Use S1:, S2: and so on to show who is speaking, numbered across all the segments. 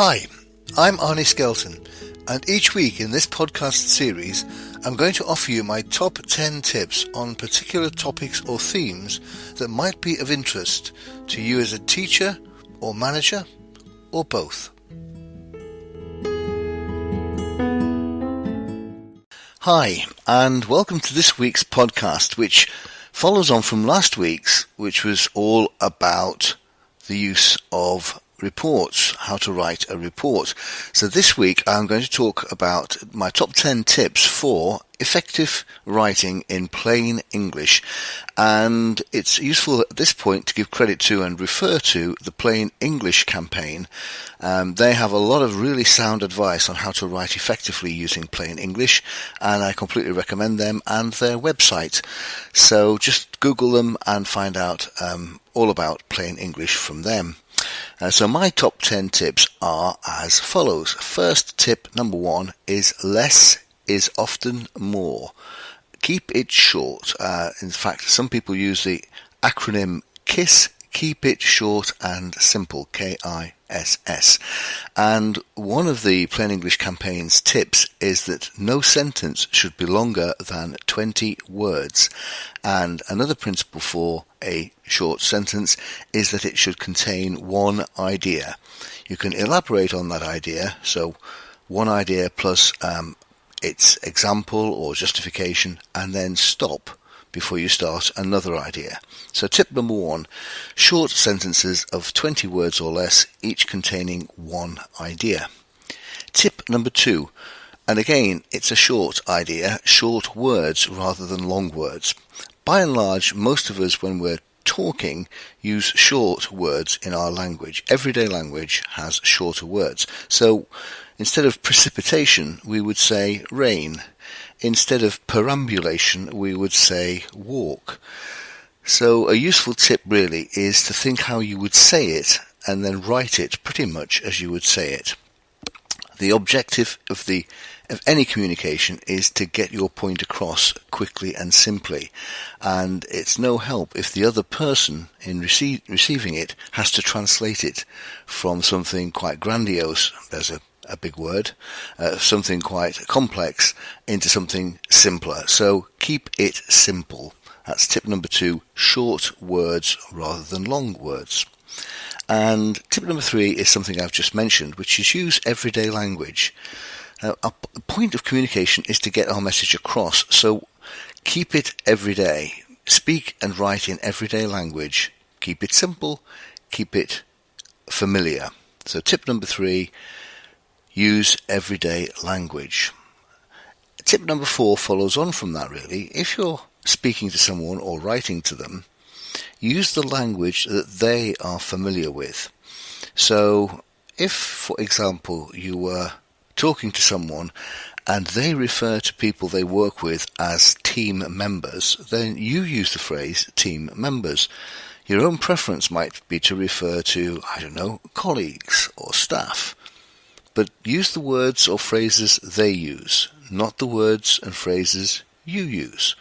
S1: Hi, I'm Arnie Skelton, and each week in this podcast series I'm going to offer you my top 10 tips on particular topics or themes that might be of interest to you as a teacher or manager or both. Hi, and welcome to this week's podcast, which follows on from last week's, which was all about the use of reports, how to write a report. So this week I'm going to talk about my top 10 tips for effective writing in plain English, and it's useful at this point to give credit to and refer to the Plain English campaign. They have a lot of really sound advice on how to write effectively using plain English, and I completely recommend them and their website. So just Google them and find out all about plain English from them. So my top 10 tips are as follows. First tip, number 1, is less is often more. Keep it short. In fact, some people use the acronym KISS, keep it short and simple, KISS. And one of the Plain English campaign's tips is that no sentence should be longer than 20 words. And another principle for a short sentence is that it should contain one idea. You can elaborate on that idea, so one idea plus its example or justification, and then stop before you start another idea. So tip number 1, short sentences of 20 words or less, each containing one idea. Tip number 2, and again it's a short idea, short words rather than long words. By and large, most of us when we're talking use short words in our language. Everyday language has shorter words. So instead of precipitation we would say rain. Instead of perambulation, we would say walk. So a useful tip really is to think how you would say it and then write it pretty much as you would say it. The objective of any communication is to get your point across quickly and simply, and it's no help if the other person in receiving it has to translate it from something quite grandiose, there's a big word, something quite complex into something simpler. So keep it simple. That's tip number 2, short words rather than long words. And tip number 3 is something I've just mentioned, which is use everyday language. A point of communication is to get our message across, so keep it everyday. Speak and write in everyday language. Keep it simple, keep it familiar. So tip number 3, use everyday language. Tip number 4 follows on from that really. If you're speaking to someone or writing to them, use the language that they are familiar with. So if, for example, you were talking to someone and they refer to people they work with as team members, then you use the phrase team members. Your own preference might be to refer to, colleagues or staff. But use the words or phrases they use, not the words and phrases you use.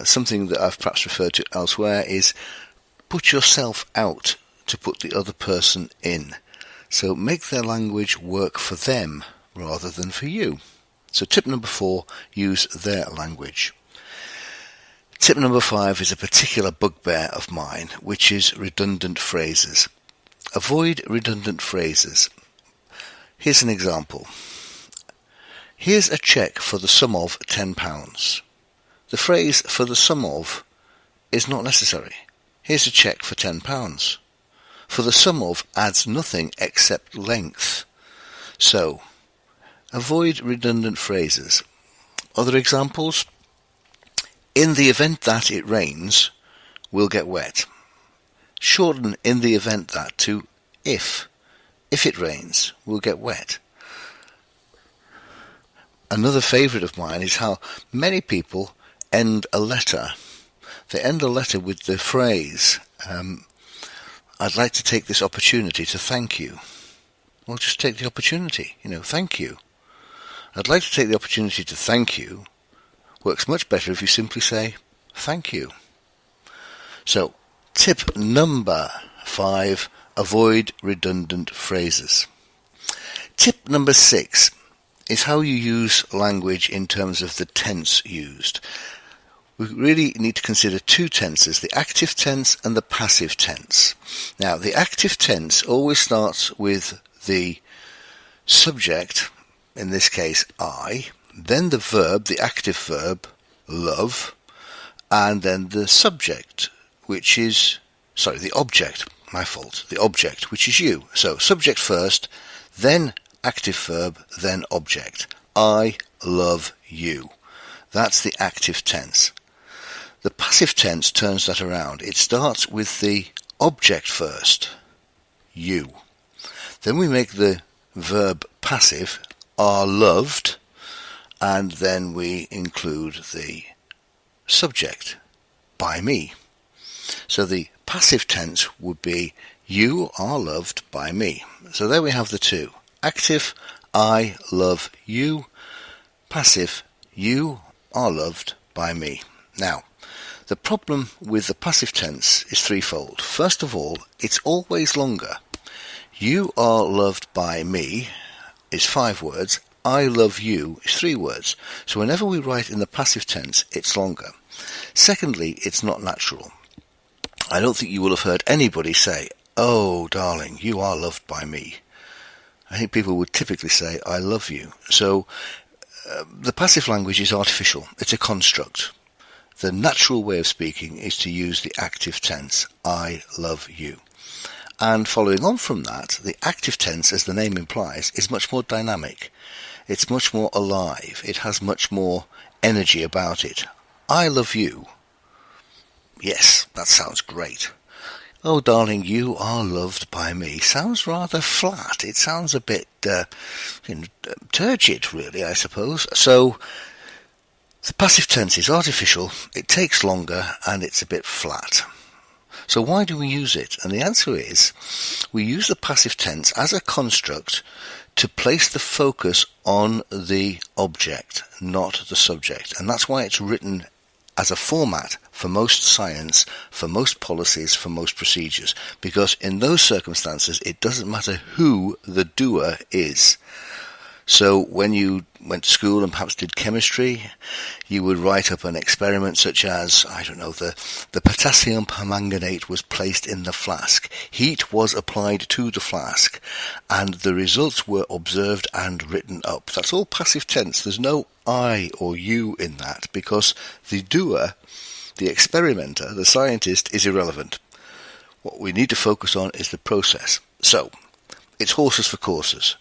S1: Something that I've perhaps referred to elsewhere is put yourself out to put the other person in. So make their language work for them rather than for you. So tip number 4, use their language. Tip number 5 is a particular bugbear of mine, which is redundant phrases. Avoid redundant phrases. Here's an example. Here's a cheque for the sum of £10. The phrase for the sum of is not necessary. Here's a cheque for £10. For the sum of adds nothing except length. So, avoid redundant phrases. Other examples? In the event that it rains, we'll get wet. Shorten in the event that to if. If it rains, we'll get wet. Another favourite of mine is how many people end a letter. They end a letter with the phrase, I'd like to take this opportunity to thank you. Well, just take the opportunity, thank you. I'd like to take the opportunity to thank you works much better if you simply say thank you. So, tip number 5, avoid redundant phrases. Tip number 6 is how you use language in terms of the tense used. We really need to consider two tenses, the active tense and the passive tense. Now, the active tense always starts with the subject, in this case I, then the verb, the active verb, love, and then the subject, which is, the object, my fault, the object, which is you. So subject first, then active verb, then object. I love you. That's the active tense. The passive tense turns that around. It starts with the object first, you. Then we make the verb passive, are loved, and then we include the subject, by me. So the passive tense would be, you are loved by me. So there we have the two. Active, I love you. Passive, you are loved by me. Now, the problem with the passive tense is threefold. First of all, it's always longer. You are loved by me is 5 words. I love you is 3 words. So whenever we write in the passive tense, it's longer. Secondly, it's not natural. I don't think you will have heard anybody say, oh, darling, you are loved by me. I think people would typically say, I love you. So the passive language is artificial. It's a construct. The natural way of speaking is to use the active tense, I love you. And following on from that, the active tense, as the name implies, is much more dynamic. It's much more alive. It has much more energy about it. I love you. Yes, that sounds great. Oh, darling, you are loved by me. Sounds rather flat. It sounds a bit turgid, really, I suppose. So the passive tense is artificial, it takes longer, and it's a bit flat. So why do we use it? And the answer is, we use the passive tense as a construct to place the focus on the object, not the subject. And that's why it's written as a format for most science, for most policies, for most procedures. Because in those circumstances, it doesn't matter who the doer is. So when you went to school and perhaps did chemistry, you would write up an experiment such as, the potassium permanganate was placed in the flask. Heat was applied to the flask, and the results were observed and written up. That's all passive tense. There's no I or you in that, because the doer, the experimenter, the scientist, is irrelevant. What we need to focus on is the process. So, it's horses for courses.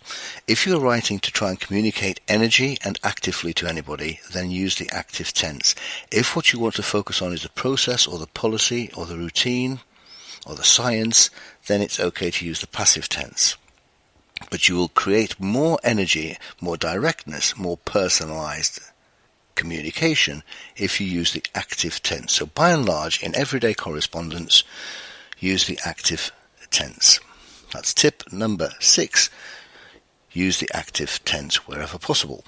S1: If you're writing to try and communicate energy and actively to anybody, then use the active tense. If what you want to focus on is the process or the policy or the routine or the science, then it's okay to use the passive tense. But you will create more energy, more directness, more personalized communication if you use the active tense. So by and large, in everyday correspondence, use the active tense. That's tip number 6. Use the active tense wherever possible.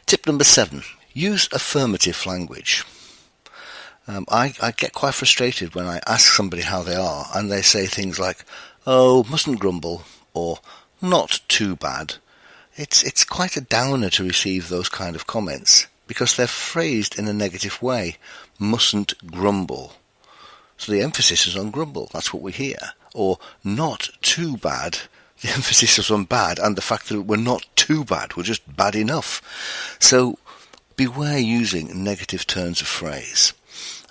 S1: Tip number 7. Use affirmative language. I get quite frustrated when I ask somebody how they are and they say things like, oh, mustn't grumble, or not too bad. It's quite a downer to receive those kind of comments because they're phrased in a negative way. Mustn't grumble. So the emphasis is on grumble. That's what we hear. Or not too bad. The emphasis is on bad, and the fact that we're not too bad, we're just bad enough. So beware using negative turns of phrase.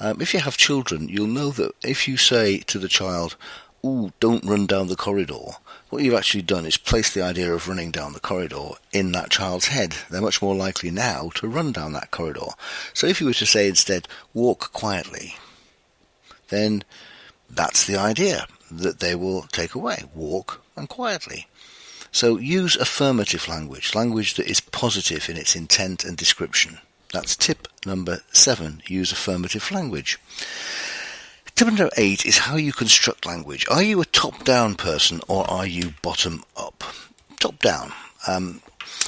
S1: If you have children, you'll know that if you say to the child, ooh, don't run down the corridor, what you've actually done is place the idea of running down the corridor in that child's head. They're much more likely now to run down that corridor. So if you were to say instead, walk quietly, then that's the idea that they will take away. Walk and quietly. So use affirmative language, language that is positive in its intent and description. That's tip number 7, use affirmative language. Tip number 8 is how you construct language. Are you a top-down person or are you bottom-up? Top-down.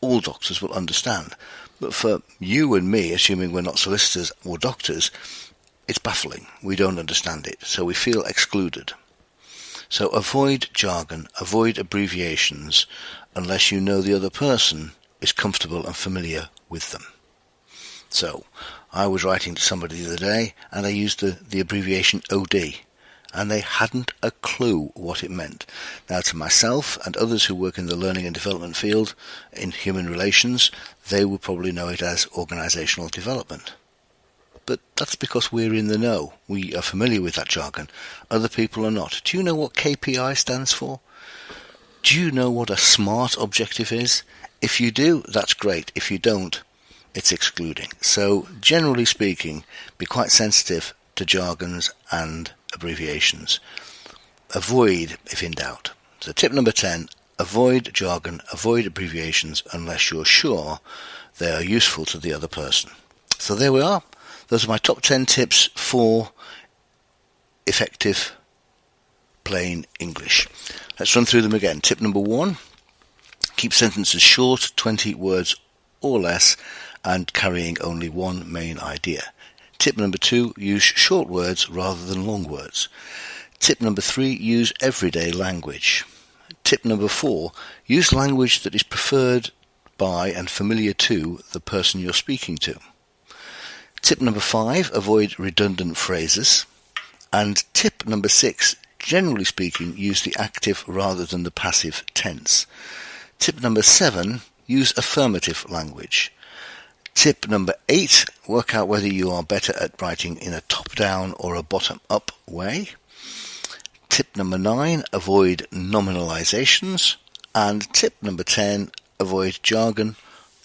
S1: all doctors will understand. But for you and me, assuming we're not solicitors or doctors, it's baffling. We don't understand it, so we feel excluded. So avoid jargon, avoid abbreviations, unless you know the other person is comfortable and familiar with them. So, I was writing to somebody the other day, and I used the abbreviation OD, and they hadn't a clue what it meant. Now, to myself and others who work in the learning and development field in human relations, they will probably know it as organisational development. But that's because we're in the know. We are familiar with that jargon. Other people are not. Do you know what KPI stands for? Do you know what a SMART objective is? If you do, that's great. If you don't, it's excluding. So, generally speaking, be quite sensitive to jargons and abbreviations. Avoid if in doubt. So tip number 10, avoid jargon, avoid abbreviations unless you're sure they are useful to the other person. So there we are. Those are my top 10 tips for effective plain English. Let's run through them again. Tip number 1, keep sentences short, 20 words or less, and carrying only one main idea. Tip number 2, use short words rather than long words. Tip number 3, use everyday language. Tip number 4, use language that is preferred by and familiar to the person you're speaking to. Tip number 5, avoid redundant phrases. And tip number 6, generally speaking, use the active rather than the passive tense. Tip number 7, use affirmative language. Tip number 8, work out whether you are better at writing in a top-down or a bottom-up way. Tip number 9, avoid nominalizations. And tip number 10, avoid jargon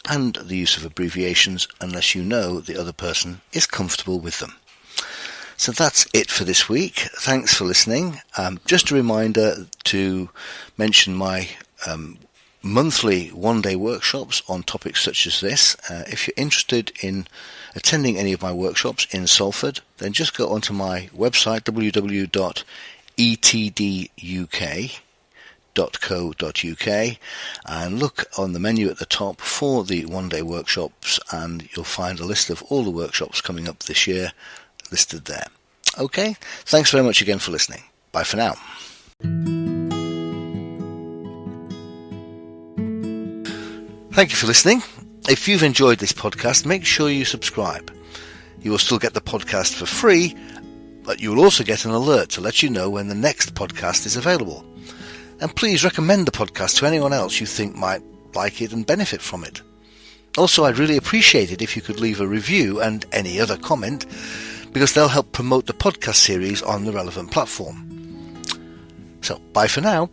S1: and the use of abbreviations unless you know the other person is comfortable with them. So that's it for this week. Thanks for listening. Just a reminder to mention my monthly one-day workshops on topics such as this. If you're interested in attending any of my workshops in Salford, then just go onto my website, www.etduk.co.uk, and look on the menu at the top for the one-day workshops, and you'll find a list of all the workshops coming up this year listed there. Okay, thanks very much again for listening. Bye for now. Thank you for listening. If you've enjoyed this podcast, make sure you subscribe. You will still get the podcast for free, but you will also get an alert to let you know when the next podcast is available. And please recommend the podcast to anyone else you think might like it and benefit from it. Also, I'd really appreciate it if you could leave a review and any other comment, because they'll help promote the podcast series on the relevant platform. So, bye for now.